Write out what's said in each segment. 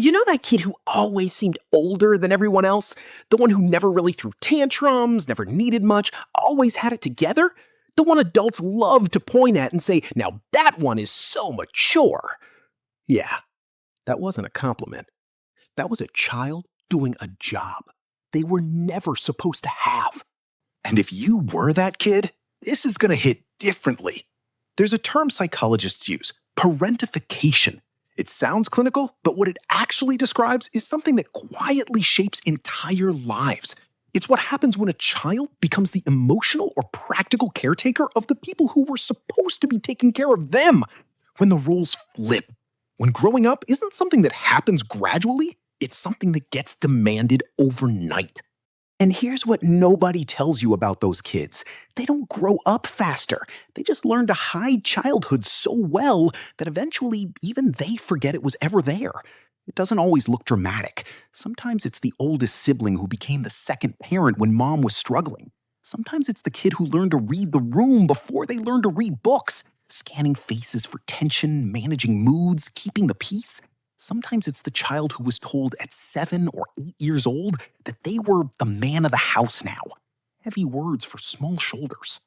You know that kid who always seemed older than everyone else? The one who never really threw tantrums, never needed much, always had it together? The one adults love to point at and say, now that one is so mature. Yeah, that wasn't a compliment. That was a child doing a job they were never supposed to have. And if you were that kid, this is going to hit differently. There's a term psychologists use, parentification. It sounds clinical, but what it actually describes is something that quietly shapes entire lives. It's what happens when a child becomes the emotional or practical caretaker of the people who were supposed to be taking care of them. When the roles flip. When growing up isn't something that happens gradually, it's something that gets demanded overnight. And here's what nobody tells you about those kids. They don't grow up faster. They just learn to hide childhood so well that eventually even they forget it was ever there. It doesn't always look dramatic. Sometimes it's the oldest sibling who became the second parent when mom was struggling. Sometimes it's the kid who learned to read the room before they learned to read books, scanning faces for tension, managing moods, keeping the peace. Sometimes it's the child who was told at 7 or 8 years old that they were the man of the house now. Heavy words for small shoulders.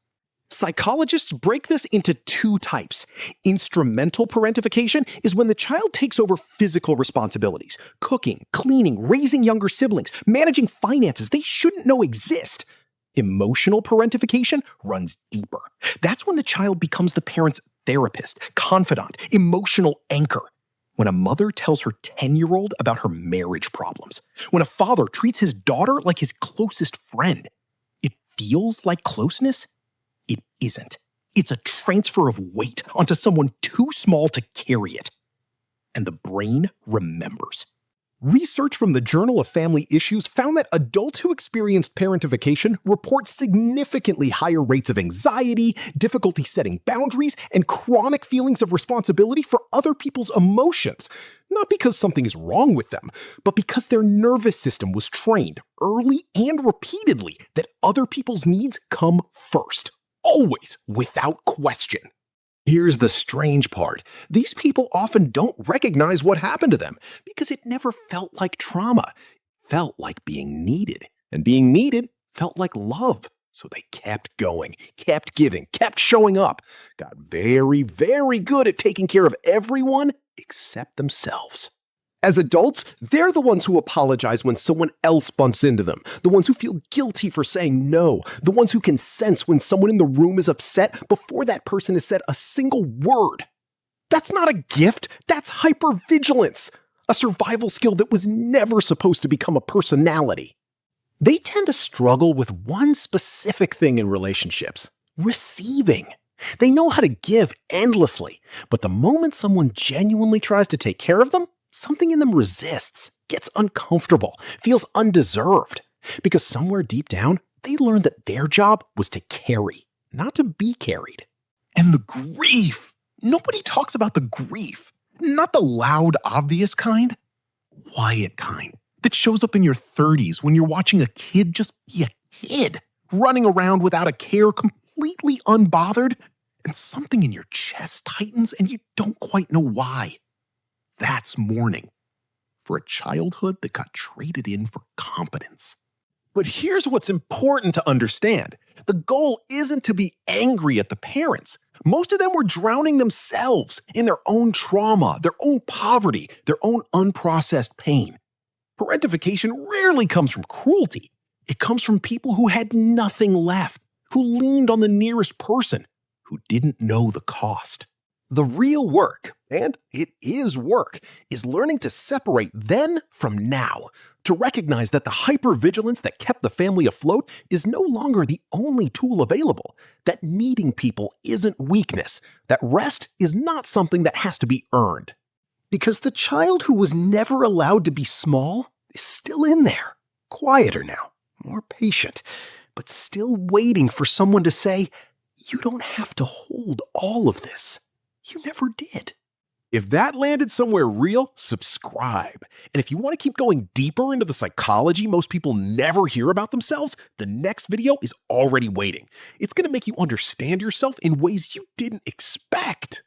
Psychologists break this into two types. Instrumental parentification is when the child takes over physical responsibilities, cooking, cleaning, raising younger siblings, managing finances they shouldn't know exist. Emotional parentification runs deeper. That's when the child becomes the parent's therapist, confidant, emotional anchor. When a mother tells her 10-year-old about her marriage problems. When a father treats his daughter like his closest friend. It feels like closeness. It isn't. It's a transfer of weight onto someone too small to carry it. And the brain remembers. Research from the Journal of Family Issues found that adults who experienced parentification report significantly higher rates of anxiety, difficulty setting boundaries, and chronic feelings of responsibility for other people's emotions. Not because something is wrong with them, but because their nervous system was trained early and repeatedly that other people's needs come first. Always, without question. Here's the strange part. These people often don't recognize what happened to them because it never felt like trauma. It felt like being needed. And being needed felt like love. So they kept going, kept giving, kept showing up. Got very, very good at taking care of everyone except themselves. As adults, they're the ones who apologize when someone else bumps into them, the ones who feel guilty for saying no, the ones who can sense when someone in the room is upset before that person has said a single word. That's not a gift, that's hypervigilance, a survival skill that was never supposed to become a personality. They tend to struggle with one specific thing in relationships: receiving. They know how to give endlessly, but the moment someone genuinely tries to take care of them, something in them resists, gets uncomfortable, feels undeserved. Because somewhere deep down, they learned that their job was to carry, not to be carried. And the grief. Nobody talks about the grief. Not the loud, obvious kind. Quiet kind. That shows up in your 30s when you're watching a kid just be a kid, running around without a care, completely unbothered, and something in your chest tightens and you don't quite know why. That's mourning for a childhood that got traded in for competence. But here's what's important to understand. The goal isn't to be angry at the parents. Most of them were drowning themselves in their own trauma, their own poverty, their own unprocessed pain. Parentification rarely comes from cruelty. It comes from people who had nothing left, who leaned on the nearest person, who didn't know the cost. The real work, and it is work, is learning to separate then from now, to recognize that the hypervigilance that kept the family afloat is no longer the only tool available, that needing people isn't weakness, that rest is not something that has to be earned. Because the child who was never allowed to be small is still in there, quieter now, more patient, but still waiting for someone to say, "You don't have to hold all of this. You never did." If that landed somewhere real, subscribe. And if you want to keep going deeper into the psychology most people never hear about themselves, the next video is already waiting. It's going to make you understand yourself in ways you didn't expect.